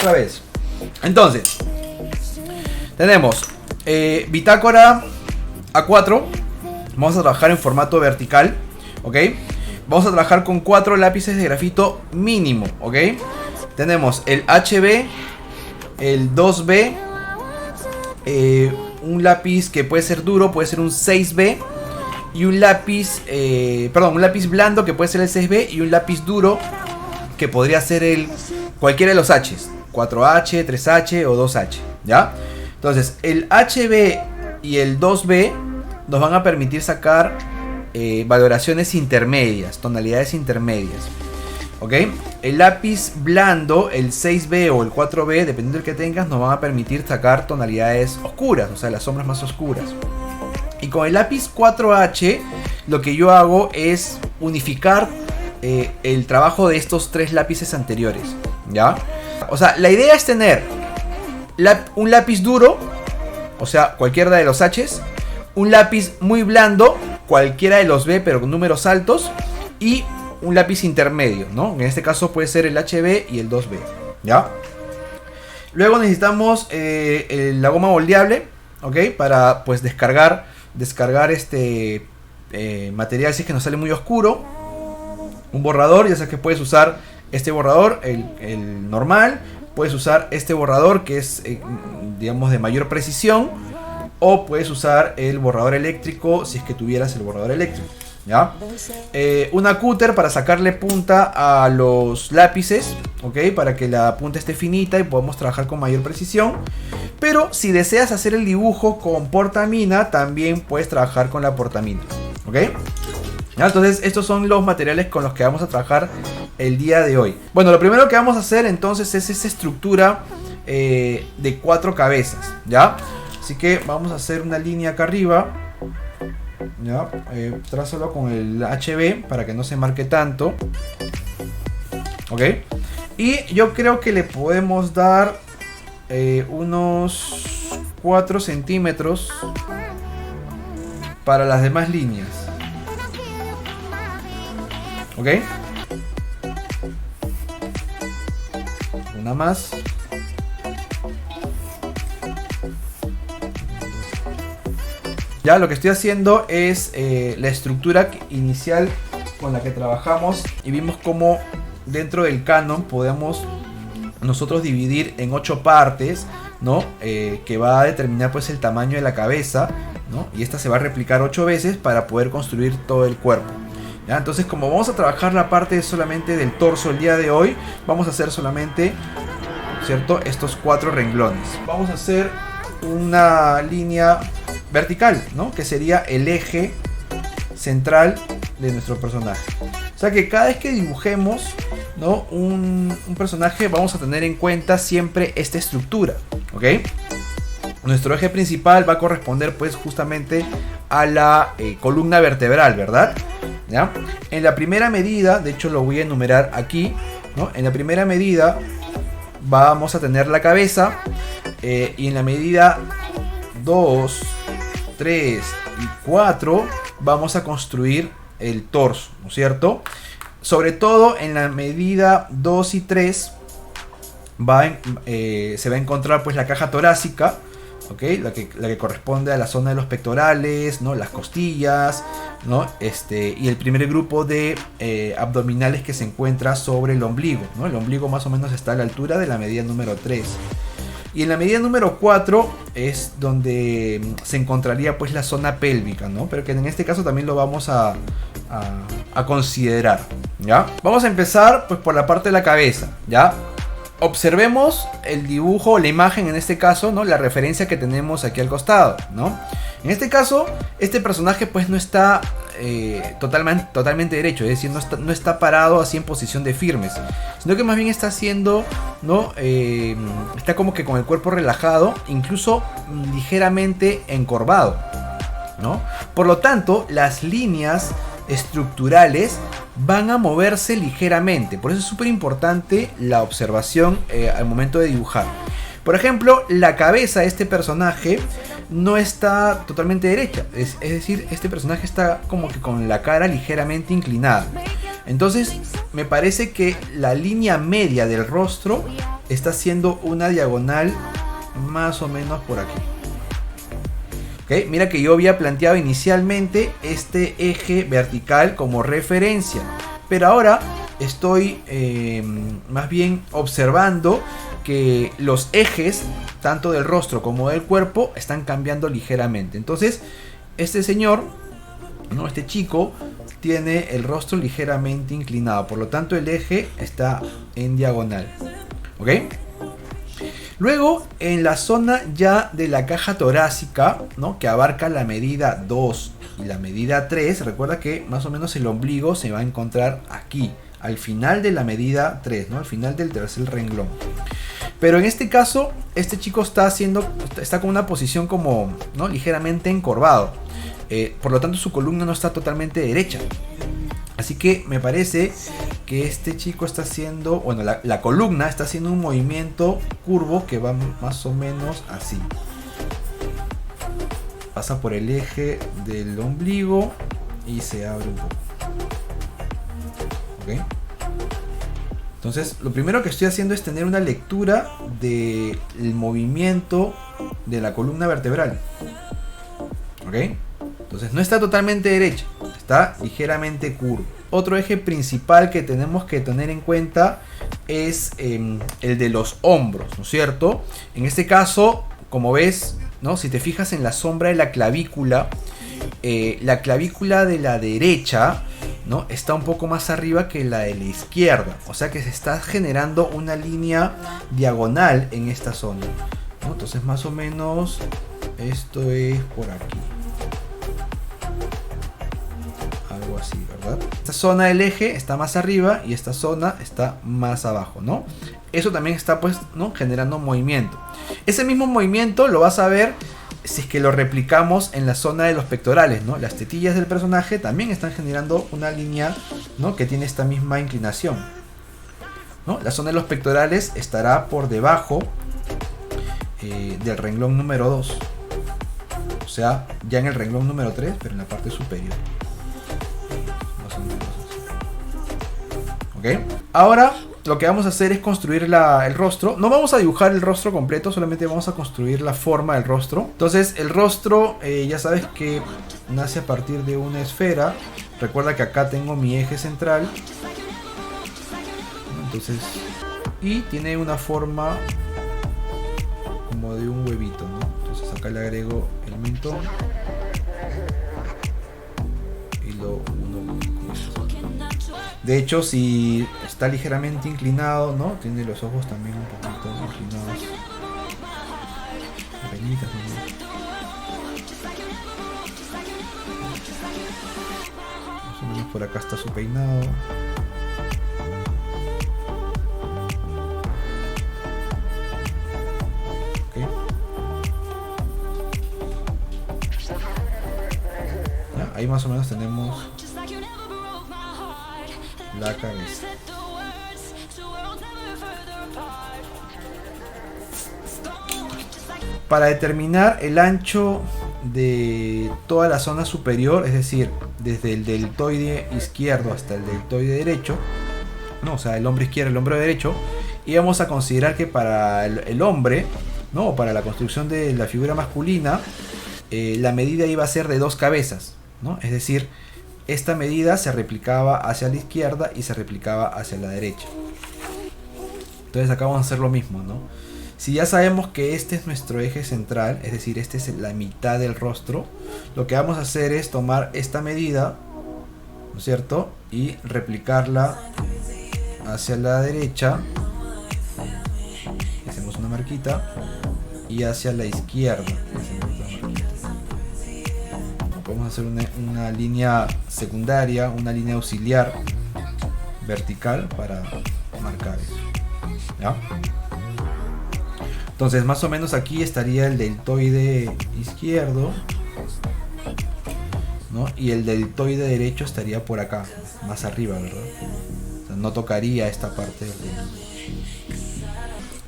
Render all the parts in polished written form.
otra vez. Entonces, tenemos bitácora A4. Vamos a trabajar en formato vertical, ¿ok? Vamos a trabajar con 4 lápices de grafito mínimo, ¿ok? Tenemos el HB, el 2B, un lápiz que puede ser duro, puede ser un 6B, y un lápiz, un lápiz blando que puede ser el 6B, y un lápiz duro que podría ser cualquiera de los H's, 4H, 3H o 2H, ¿ya? Entonces, el HB y el 2B nos van a permitir sacar valoraciones intermedias, tonalidades intermedias, ¿ok? El lápiz blando, el 6B o el 4B, dependiendo del que tengas, nos van a permitir sacar tonalidades oscuras, o sea, las sombras más oscuras. Y con el lápiz 4H, lo que yo hago es unificar el trabajo de estos 3 lápices anteriores, ¿ya? O sea, la idea es tener un lápiz duro, o sea, cualquiera de los H's, un lápiz muy blando, cualquiera de los B pero con números altos, y un lápiz intermedio, ¿no? En este caso puede ser el HB y el 2B, ¿ya? Luego necesitamos la goma moldeable, ¿ok? Para pues descargar este material si es que nos sale muy oscuro. Un borrador, ya sabes que puedes usar este borrador, el normal. Puedes usar este borrador que es, digamos, de mayor precisión. O puedes usar el borrador eléctrico si es que tuvieras el borrador eléctrico, ¿ya? Una cúter para sacarle punta a los lápices, ¿ok? Para que la punta esté finita y podamos trabajar con mayor precisión. Pero si deseas hacer el dibujo con portamina, también puedes trabajar con la portamina, ¿ok? ¿Ya? Entonces estos son los materiales con los que vamos a trabajar el día de hoy. Bueno, lo primero que vamos a hacer entonces es esa estructura de 4 cabezas, ¿ya? Así que vamos a hacer una línea acá arriba, ¿ya? Trázalo con el HB para que no se marque tanto, ¿ok? Y yo creo que le podemos dar unos 4 centímetros para las demás líneas, ¿ok? Una más. Ya lo que estoy haciendo es la estructura inicial con la que trabajamos, y vimos cómo dentro del canon podemos nosotros dividir en 8 partes, ¿no? Que va a determinar pues el tamaño de la cabeza, ¿no? Y esta se va a replicar 8 veces para poder construir todo el cuerpo, ¿ya? Entonces, como vamos a trabajar la parte solamente del torso el día de hoy, vamos a hacer solamente, ¿cierto?, estos 4 renglones. Vamos a hacer una línea vertical, ¿no? Que sería el eje central de nuestro personaje. O sea que cada vez que dibujemos, ¿no?, un personaje, vamos a tener en cuenta siempre esta estructura, ¿ok? Nuestro eje principal va a corresponder pues justamente a la columna vertebral, ¿verdad? ¿Ya? En la primera medida, de hecho lo voy a enumerar aquí, ¿no? En la primera medida vamos a tener la cabeza, y en la medida 2, 3 y 4 vamos a construir el torso, ¿no es cierto? Sobre todo en la medida 2 y 3 se va a encontrar pues la caja torácica, ¿ok? La que corresponde a la zona de los pectorales, ¿no? Las costillas, ¿no? Y el primer grupo de abdominales que se encuentra sobre el ombligo, ¿no? El ombligo más o menos está a la altura de la medida número 3. Y en la medida número 4 es donde se encontraría pues la zona pélvica, ¿no? Pero que en este caso también lo vamos a considerar, ¿ya? Vamos a empezar pues por la parte de la cabeza, ¿ya? Observemos el dibujo, la imagen en este caso, ¿no? La referencia que tenemos aquí al costado, ¿no? En este caso, este personaje pues no está totalmente derecho, es decir, no está parado así en posición de firmes, sino que más bien está haciendo, ¿no? Está como que con el cuerpo relajado, incluso ligeramente encorvado, ¿no? Por lo tanto, las líneas estructurales van a moverse ligeramente. Por eso es súper importante la observación al momento de dibujar. Por ejemplo, la cabeza de este personaje no está totalmente derecha. Es decir, este personaje está como que con la cara ligeramente inclinada. Entonces me parece que la línea media del rostro está haciendo una diagonal más o menos por aquí. ¿Okay? Mira que yo había planteado inicialmente este eje vertical como referencia, pero ahora estoy más bien observando que los ejes tanto del rostro como del cuerpo están cambiando ligeramente. Entonces este señor, ¿no? Este chico tiene el rostro ligeramente inclinado, por lo tanto el eje está en diagonal. ¿Ok? Luego, en la zona ya de la caja torácica, ¿no? Que abarca la medida 2 y la medida 3, recuerda que más o menos el ombligo se va a encontrar aquí, al final de la medida 3, ¿no? Al final del tercer renglón. Pero en este caso, este chico está con una posición como, ¿no? Ligeramente encorvado. Por lo tanto, su columna no está totalmente derecha. Así que me parece que este chico está haciendo, bueno, la columna está haciendo un movimiento curvo que va más o menos así. Pasa por el eje del ombligo y se abre un poco. ¿Ok? Entonces, lo primero que estoy haciendo es tener una lectura del movimiento de la columna vertebral. ¿Ok? Entonces no está totalmente derecha, está ligeramente curvo. Otro eje principal que tenemos que tener en cuenta es el de los hombros, ¿no es cierto? En este caso, como ves, ¿no? Si te fijas en la sombra de la clavícula de la derecha, ¿no? Está un poco más arriba que la de la izquierda. O sea que se está generando una línea diagonal en esta zona, ¿no? Entonces más o menos esto es por aquí. Algo así, ¿verdad? Esta zona del eje está más arriba y esta zona está más abajo, ¿no? Eso también está, pues, ¿no? Generando movimiento. Ese mismo movimiento lo vas a ver si es que lo replicamos en la zona de los pectorales, ¿no? Las tetillas del personaje también están generando una línea, ¿no? Que tiene esta misma inclinación, ¿no? La zona de los pectorales estará por debajo del renglón número 2. O sea, ya en el renglón número 3, pero en la parte superior. ¿Ok? Ahora lo que vamos a hacer es construir el rostro. No vamos a dibujar el rostro completo, solamente vamos a construir la forma del rostro. Entonces el rostro, ya sabes que nace a partir de una esfera. Recuerda que acá tengo mi eje central. Entonces, y tiene una forma como de un huevito, ¿no? Entonces acá le agrego el mentón y lo uno con esto. De hecho, si está ligeramente inclinado, ¿no? Tiene los ojos también un poquito inclinados. Pequeñitas, ¿no? Más o menos por acá está su peinado. Okay. Ya, ahí más o menos tenemos la cabeza. Para determinar el ancho de toda la zona superior, es decir, desde el deltoide izquierdo hasta el deltoide derecho, ¿no? O sea, el hombro izquierdo, el hombro derecho, y vamos a considerar que para el hombre, ¿no? O para la construcción de la figura masculina, la medida iba a ser de 2 cabezas, ¿no? Es decir, esta medida se replicaba hacia la izquierda y se replicaba hacia la derecha. Entonces acá vamos a hacer lo mismo, ¿no? Si ya sabemos que este es nuestro eje central, es decir, este es la mitad del rostro, lo que vamos a hacer es tomar esta medida, ¿no es cierto? Y replicarla hacia la derecha. Hacemos una marquita. Y hacia la izquierda. Podemos hacer una línea secundaria, una línea auxiliar vertical para marcar eso, ¿ya? Entonces más o menos aquí estaría el deltoide izquierdo, ¿no? Y el deltoide derecho estaría por acá, más arriba, ¿verdad? O sea, no tocaría esta parte del...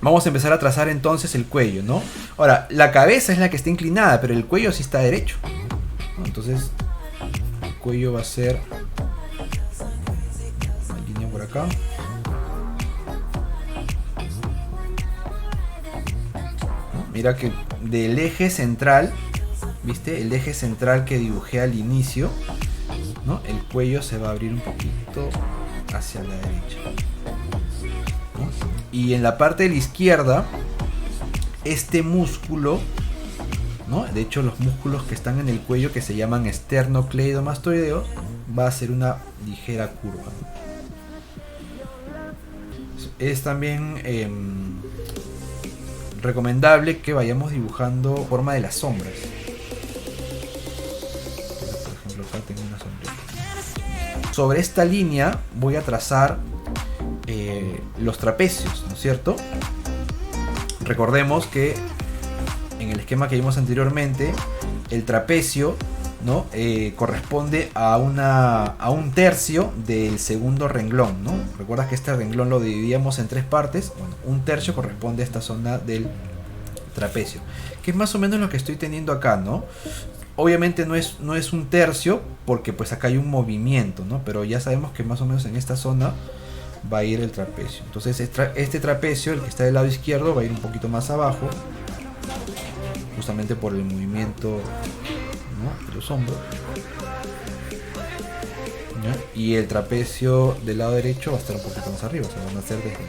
Vamos a empezar a trazar entonces el cuello, ¿no? Ahora, la cabeza es la que está inclinada, pero el cuello sí está derecho, ¿no? Entonces el cuello va a ser acá. Mira que del eje central, ¿viste? El eje central que dibujé al inicio, ¿no? El cuello se va a abrir un poquito hacia la derecha, ¿no? Y en la parte de la izquierda, este músculo, ¿no? De hecho, los músculos que están en el cuello, que se llaman esternocleidomastoideo, va a ser una ligera curva. Es también recomendable que vayamos dibujando forma de las sombras. Por ejemplo, acá tengo una sombrita. Sobre esta línea voy a trazar los trapecios, ¿no es cierto? Recordemos que en el esquema que vimos anteriormente, el trapecio, ¿no? Corresponde a un tercio del segundo renglón, ¿no? Recuerdas que este renglón lo dividíamos en 3 partes. Bueno, un tercio corresponde a esta zona del trapecio, que es más o menos lo que estoy teniendo acá, ¿no? Obviamente no es un tercio, porque pues acá hay un movimiento, ¿no? Pero ya sabemos que más o menos en esta zona va a ir el trapecio. Entonces este trapecio, el que está del lado izquierdo, va a ir un poquito más abajo, justamente por el movimiento, ¿no? De los hombros, ¿ya? Y el trapecio del lado derecho va a estar un poquito más arriba, o sea, van a ser desde aquí.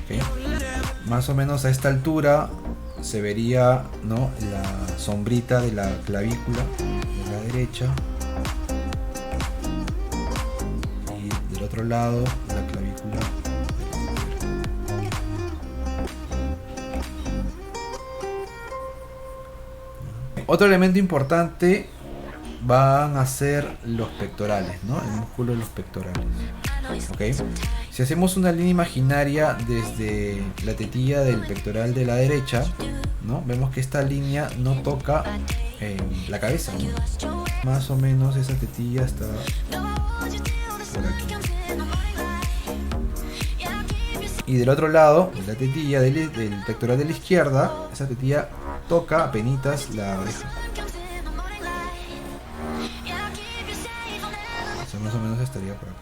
¿Okay? Más o menos a esta altura se vería, ¿no? La sombrita de la clavícula de la derecha, y del otro lado la clavícula. Otro elemento importante van a ser los pectorales, ¿no? El músculo de los pectorales. ¿Okay? Si hacemos una línea imaginaria desde la tetilla del pectoral de la derecha, ¿no? Vemos que esta línea no toca la cabeza, ¿no? Más o menos esa tetilla está por aquí. Y del otro lado, la tetilla del pectoral de la izquierda, esa tetilla toca apenitas la oreja. O sea, más o menos estaría por acá.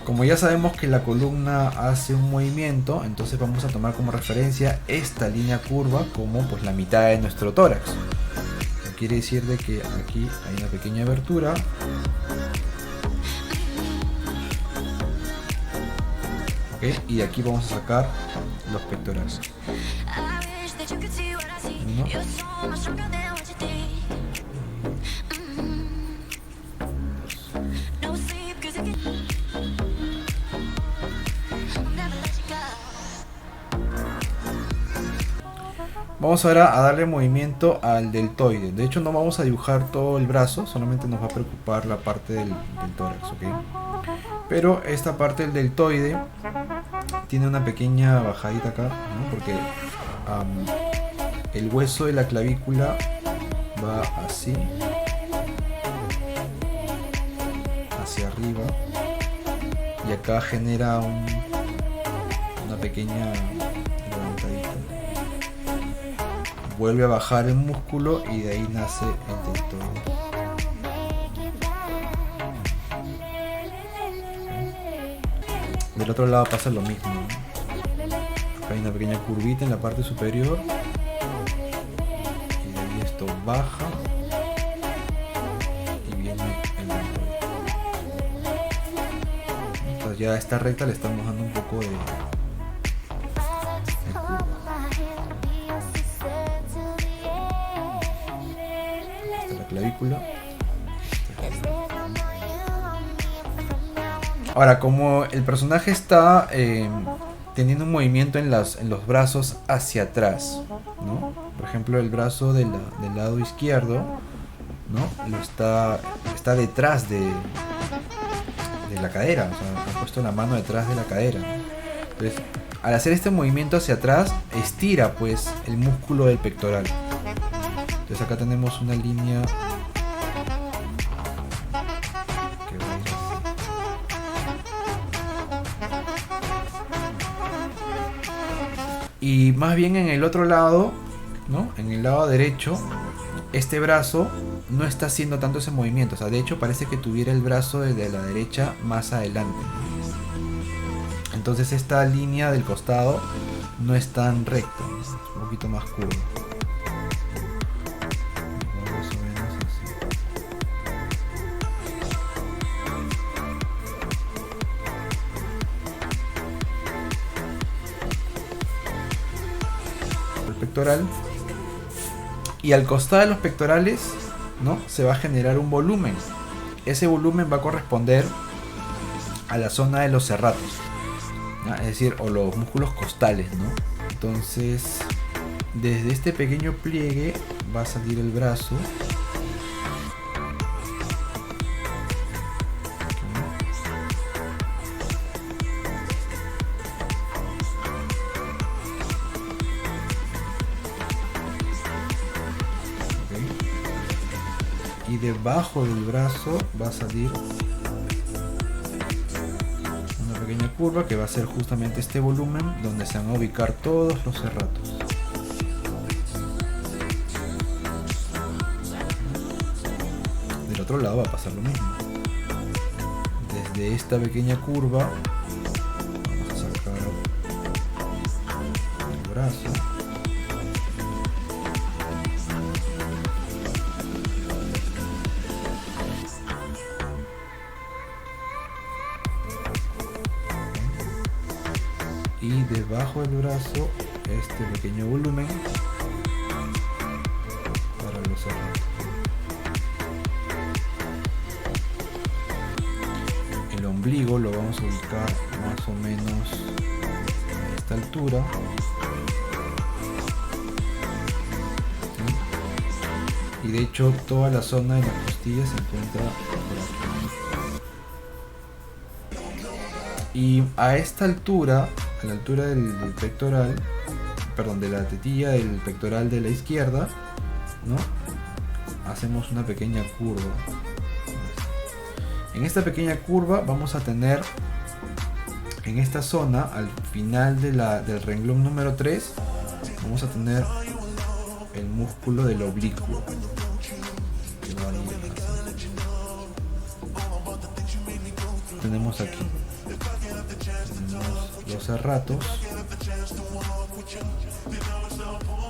Como ya sabemos que la columna hace un movimiento, entonces vamos a tomar como referencia esta línea curva como pues la mitad de nuestro tórax. Eso quiere decir de que aquí hay una pequeña abertura. ¿Okay? Y de aquí vamos a sacar los pectorales. Uno. Vamos ahora a darle movimiento al deltoide. De hecho no vamos a dibujar todo el brazo, solamente nos va a preocupar la parte del tórax, ¿okay? Pero esta parte del deltoide tiene una pequeña bajadita acá, ¿no? Porque el hueso de la clavícula va así hacia arriba, y acá genera una pequeña levantadita. Vuelve a bajar el músculo y de ahí nace el deltoide. Del otro lado pasa lo mismo, ¿no? Acá hay una pequeña curvita en la parte superior, y de ahí esto baja y viene el deltoide. Entonces ya a esta recta le estamos dando un poco de curva. Esta es la clavícula. Ahora, como el personaje está teniendo un movimiento en los brazos hacia atrás, ¿no? Por ejemplo, el brazo del lado izquierdo, ¿no? Está detrás de la cadera, o sea, ha puesto la mano detrás de la cadera. Entonces, al hacer este movimiento hacia atrás, estira pues el músculo del pectoral. Entonces acá tenemos una línea que va a ir así. Y más bien en el otro lado, ¿no? En el lado derecho, este brazo no está haciendo tanto ese movimiento. O sea, de hecho parece que tuviera el brazo de la derecha más adelante. Entonces esta línea del costado no es tan recta, es un poquito más curva. Más o menos así. El pectoral. Y al costado de los pectorales, ¿no?, se va a generar un volumen. Ese volumen va a corresponder a la zona de los serratos, ¿no?, es decir, o los músculos costales, ¿no? Entonces, desde este pequeño pliegue va a salir el brazo. Y debajo del brazo va a salir una pequeña curva que va a ser justamente este volumen donde se van a ubicar todos los serratos. Del otro lado va a pasar lo mismo. Desde esta pequeña curva vamos a sacar el brazo. Y debajo del brazo este pequeño volumen para los serratos. El ombligo lo vamos a ubicar más o menos a esta altura. ¿Sí? Y de hecho toda la zona de las costillas se encuentra por aquí. Y a esta altura, a la altura del pectoral, perdón, de la tetilla del pectoral de la izquierda, ¿no?, hacemos una pequeña curva. En esta pequeña curva vamos a tener en esta zona, al final de del renglón número 3, vamos a tener el músculo del oblicuo. Tenemos aquí los serratos.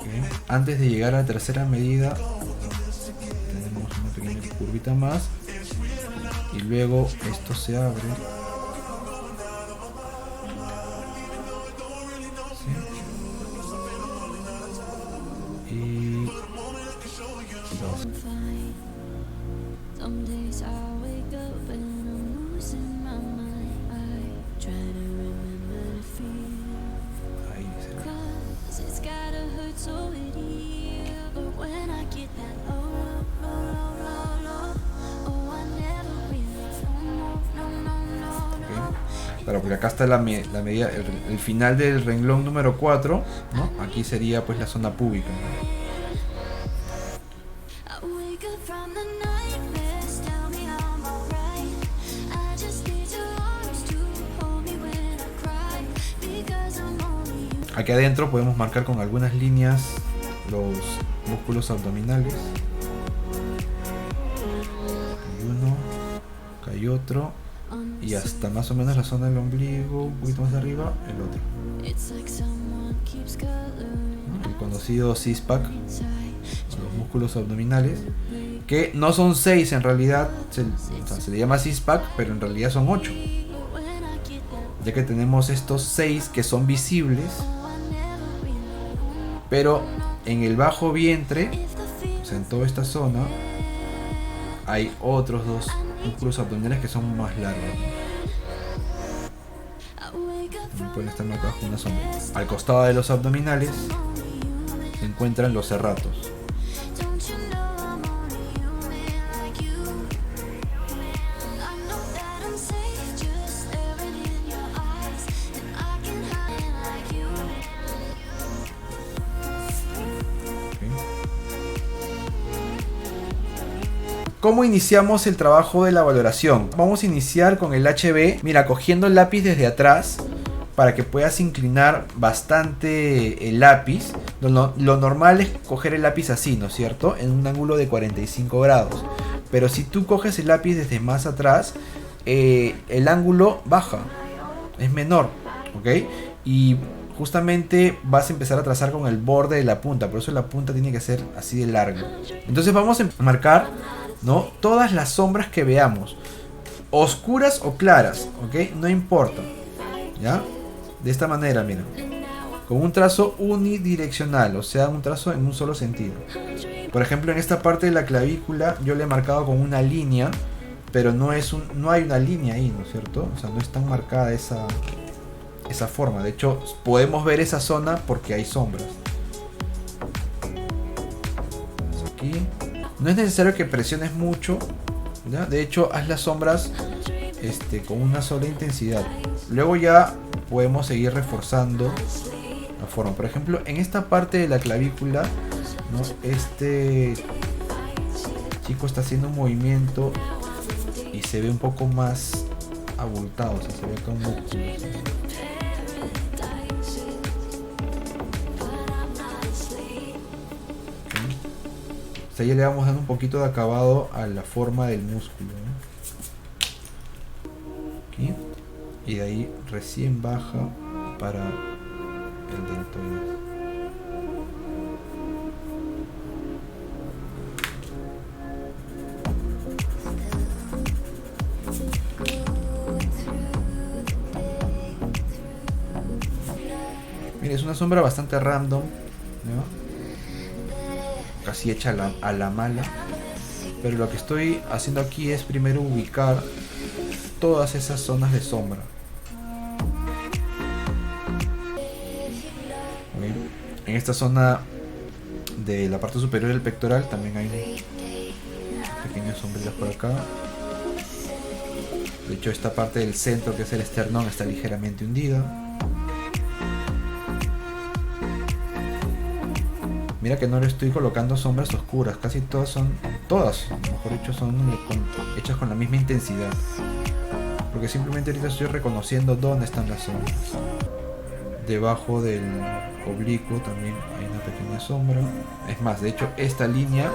Okay. Antes de llegar a la tercera medida tenemos una pequeña curvita más y luego esto se abre. ¿Sí? Y dos. Claro, porque acá está la medida, el final del renglón número 4, ¿no? Aquí sería pues la zona púbica, ¿no? Aquí adentro podemos marcar con algunas líneas los músculos abdominales. Hay uno, acá hay otro. Y hasta más o menos la zona del ombligo, un poquito más arriba, el otro. El conocido six-pack, los músculos abdominales, que no son 6 en realidad, se le llama six-pack, pero en realidad son 8. Ya que tenemos estos 6 que son visibles, pero en el bajo vientre, o sea, en toda esta zona, hay otros 2 músculos abdominales que son más largos. Pueden estar marcados con una sombra. Al costado de los abdominales se encuentran los serratos. ¿Cómo iniciamos el trabajo de la valoración? Vamos a iniciar con el HB. Mira, cogiendo el lápiz desde atrás, para que puedas inclinar bastante el lápiz. Lo normal es coger el lápiz así, ¿no es cierto? En un ángulo de 45 grados. Pero si tú coges el lápiz desde más atrás, el ángulo baja, es menor, ¿ok? Y justamente vas a empezar a trazar con el borde de la punta, por eso la punta tiene que ser así de larga. Entonces vamos a marcar, ¿no?, todas las sombras que veamos, oscuras o claras, ¿ok? No importa, ¿ya? De esta manera, mira, con un trazo unidireccional, o sea, un trazo en un solo sentido. Por ejemplo, en esta parte de la clavícula yo le he marcado con una línea, pero no hay una línea ahí, ¿no es cierto? O sea, no es tan marcada esa forma. De hecho, podemos ver esa zona porque hay sombras. Aquí. No es necesario que presiones mucho, ¿ya? De hecho, haz las sombras con una sola intensidad. Luego ya podemos seguir reforzando la forma. Por ejemplo, en esta parte de la clavícula, ¿no?, este chico está haciendo un movimiento y se ve un poco más abultado, o sea, se ve acá un músculo, ¿sí? O sea, ya le vamos dando un poquito de acabado a la forma del músculo, ¿no? Aquí. Y de ahí recién baja para el deltoides. Mira, es una sombra bastante random, ¿no? Casi hecha a la mala, pero lo que estoy haciendo aquí es primero ubicar todas esas zonas de sombra. ¿Okay? En esta zona de la parte superior del pectoral también hay pequeñas sombrillas por acá. De hecho, esta parte del centro, que es el esternón, está ligeramente hundida. Mira que no le estoy colocando sombras oscuras, casi todas, mejor dicho, son hechas con la misma intensidad. Porque simplemente ahorita estoy reconociendo dónde están las sombras. Debajo del oblicuo también hay una pequeña sombra. Es más, de hecho, esta línea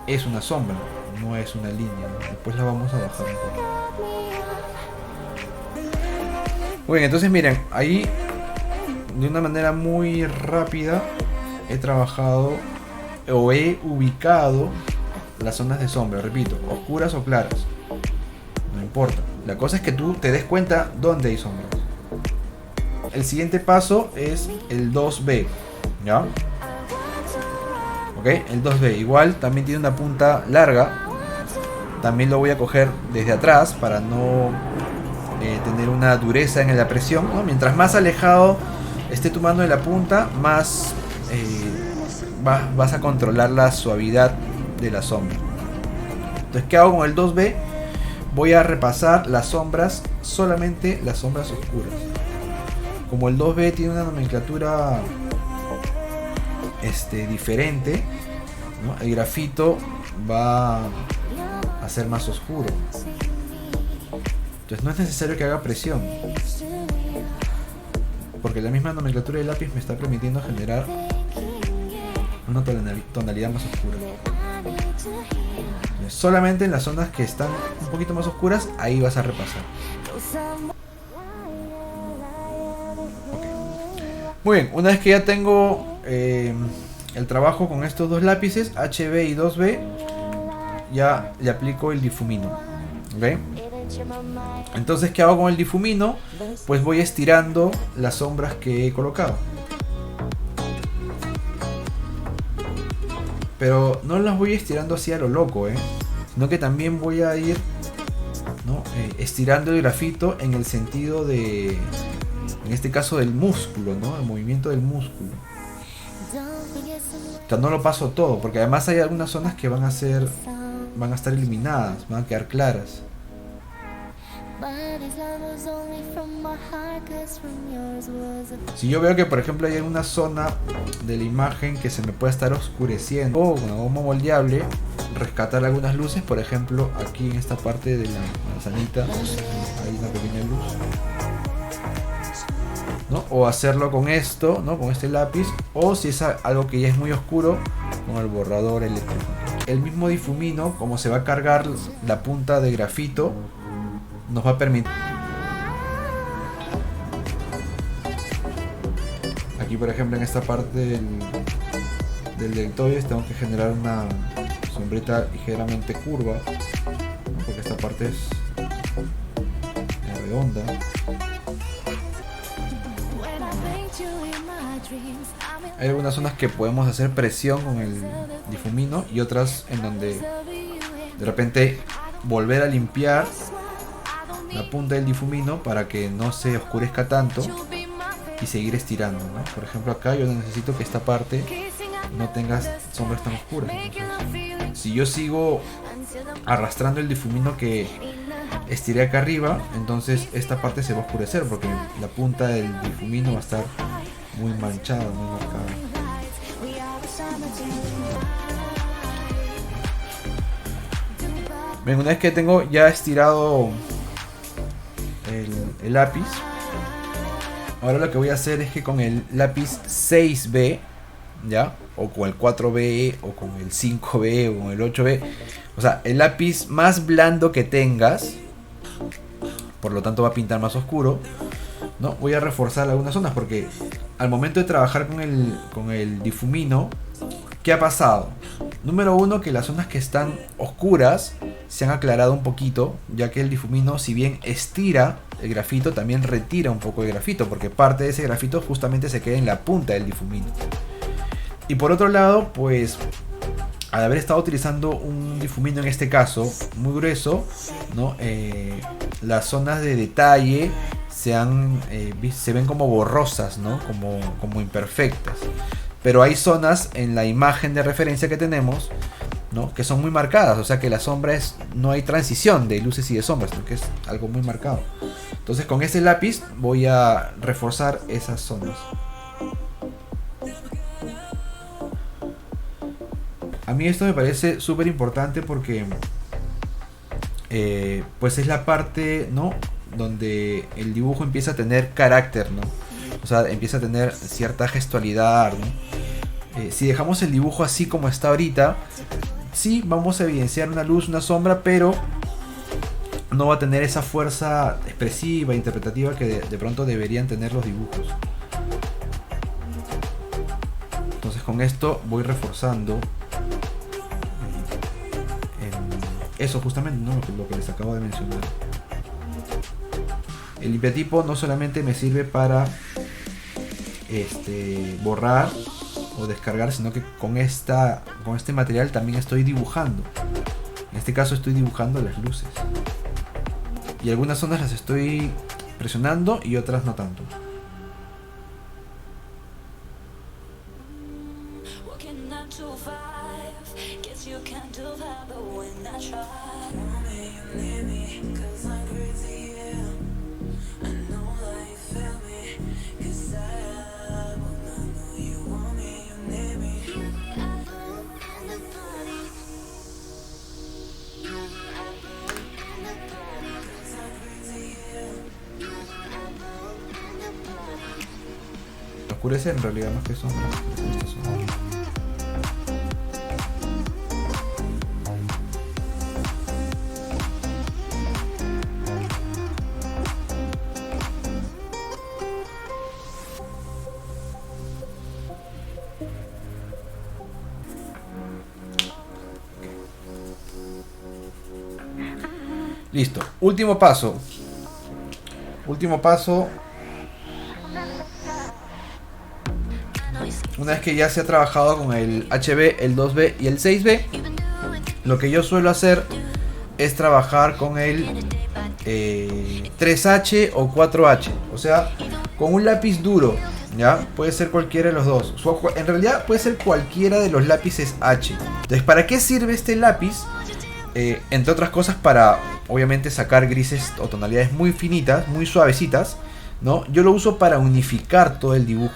es una sombra, no es una línea. Después la vamos a bajar un poco. Muy bien, entonces miren, ahí de una manera muy rápida he trabajado o he ubicado las zonas de sombra, repito, oscuras o claras, no importa. La cosa es que tú te des cuenta dónde hay sombras. El siguiente paso es el 2B, ¿ya? Ok, el 2B igual también tiene una punta larga. También lo voy a coger desde atrás para no tener una dureza en la presión, ¿no? Mientras más alejado esté tu mano de la punta, más vas a controlar la suavidad de la sombra. Entonces, ¿qué hago con el 2B? Voy a repasar las sombras, solamente las sombras oscuras. Como el 2B tiene una nomenclatura diferente, ¿no?, el grafito va a ser más oscuro. Entonces no es necesario que haga presión, porque la misma nomenclatura del lápiz me está permitiendo generar una tonalidad más oscura. Solamente en las zonas que están un poquito más oscuras, ahí vas a repasar. Okay. Muy bien, una vez que ya tengo el trabajo con estos dos lápices, HB y 2B, ya le aplico el difumino. ¿Okay? Entonces, ¿qué hago con el difumino? Pues voy estirando las sombras que he colocado. Pero no las voy estirando así a lo loco, sino que también voy a ir, ¿no?, estirando el grafito en el sentido de, en este caso, del músculo, ¿no?, el movimiento del músculo. O sea, no lo paso todo, porque además hay algunas zonas que van a estar eliminadas, van a quedar claras. Si yo veo que, por ejemplo, hay alguna zona de la imagen que se me puede estar oscureciendo, o con una goma moldeable, rescatar algunas luces. Por ejemplo, aquí en esta parte de la manzanita hay una pequeña luz. ¿no? O hacerlo con esto, ¿no? Con este lápiz, o si es algo que ya es muy oscuro, con el borrador eléctrico. El mismo difumino, como se va a cargar la punta de grafito, nos va a permitir... Aquí, por ejemplo, en esta parte del deltoides tengo que generar una sombrita ligeramente curva, ¿no? Porque esta parte es redonda. Hay algunas zonas que podemos hacer presión con el difumino y otras en donde de repente volver a limpiar la punta del difumino para que no se oscurezca tanto y seguir estirando, ¿no? Por ejemplo, acá yo necesito que esta parte no tenga sombras tan oscuras. Entonces, si yo sigo arrastrando el difumino que estiré acá arriba, entonces esta parte se va a oscurecer porque la punta del difumino va a estar muy manchada, muy marcada. Bien, una vez que tengo ya estirado el lápiz, ahora lo que voy a hacer es que con el lápiz 6B, ¿ya? O con el 4B, o con el 5B, o con el 8B, o sea, el lápiz más blando que tengas, por lo tanto va a pintar más oscuro, ¿no? Voy a reforzar algunas zonas porque al momento de trabajar con el difumino, ¿qué ha pasado? Número uno, que las zonas que están oscuras se han aclarado un poquito, ya que el difumino, si bien estira el grafito, también retira un poco de grafito, porque parte de ese grafito justamente se queda en la punta del difumino. Y por otro lado, pues al haber estado utilizando un difumino en este caso muy grueso, ¿no? Las zonas de detalle se ven como borrosas, ¿no? Como imperfectas. Pero hay zonas en la imagen de referencia que tenemos, ¿no? Que son muy marcadas, o sea que la sombra no hay transición de luces y de sombras, sino que es algo muy marcado. Entonces con este lápiz voy a reforzar esas zonas. A mí esto me parece súper importante porque pues es la parte, ¿no? Donde el dibujo empieza a tener carácter, ¿no? O sea, empieza a tener cierta gestualidad, ¿no? Si dejamos el dibujo así como está ahorita, sí vamos a evidenciar una luz, una sombra, pero no va a tener esa fuerza expresiva, interpretativa que de pronto deberían tener los dibujos. Entonces con esto voy reforzando eso justamente, ¿no? Lo que les acabo de mencionar. El limpiatipo no solamente me sirve para borrar o descargar, sino que con este material también estoy dibujando. En este caso estoy dibujando las luces. Y algunas zonas las estoy presionando y otras no tanto. Oscurece en realidad más que sombra. Listo. Último paso. Una vez que ya se ha trabajado con el HB, el 2B y el 6B, lo que yo suelo hacer es trabajar con el 3H o 4H. O sea, con un lápiz duro, ¿ya? Puede ser cualquiera de los dos. En realidad puede ser cualquiera de los lápices H. Entonces, ¿para qué sirve este lápiz? Entre otras cosas para, obviamente, sacar grises o tonalidades muy finitas, muy suavecitas, ¿no? Yo lo uso para unificar todo el dibujo.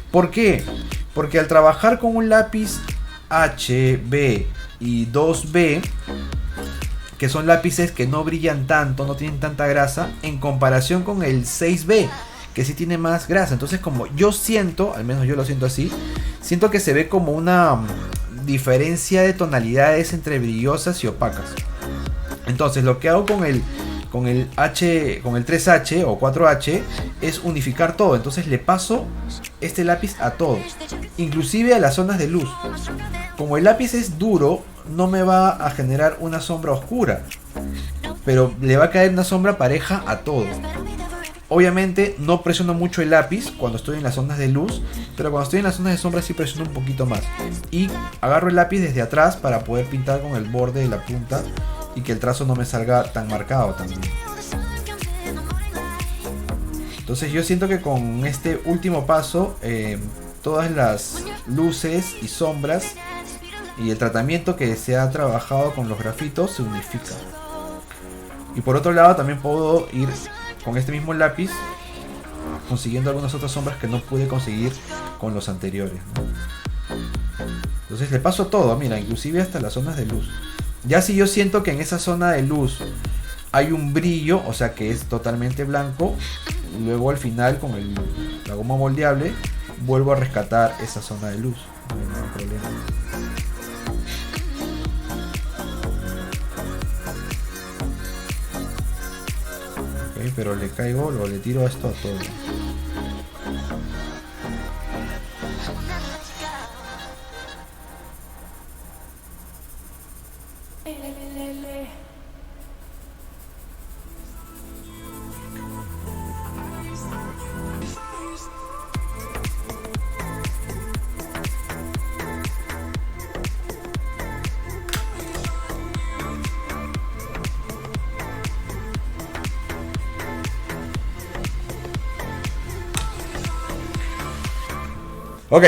¿Por qué? Porque al trabajar con un lápiz H, B y 2B, que son lápices que no brillan tanto, no tienen tanta grasa, en comparación con el 6B, que sí tiene más grasa. Entonces como yo siento, al menos yo lo siento así, siento que se ve como una diferencia de tonalidades entre brillosas y opacas. Entonces lo que hago con el 3H o 4H es unificar todo. Entonces le paso este lápiz a todo, inclusive a las zonas de luz. Como el lápiz es duro, no me va a generar una sombra oscura, pero le va a caer una sombra pareja a todo. Obviamente no presiono mucho el lápiz cuando estoy en las zonas de luz, pero cuando estoy en las zonas de sombra sí presiono un poquito más. Y agarro el lápiz desde atrás para poder pintar con el borde de la punta y que el trazo no me salga tan marcado también. Entonces yo siento que con este último paso todas las luces y sombras y el tratamiento que se ha trabajado con los grafitos se unifican. Y por otro lado también puedo ir con este mismo lápiz consiguiendo algunas otras sombras que no pude conseguir con los anteriores, ¿no? Entonces le paso todo, mira, inclusive hasta las zonas de luz. Ya si yo siento que en esa zona de luz hay un brillo, o sea que es totalmente blanco, luego al final con la goma moldeable vuelvo a rescatar esa zona de luz. No hay ningún problema. Okay, pero le caigo, le tiro esto a todo. Ok,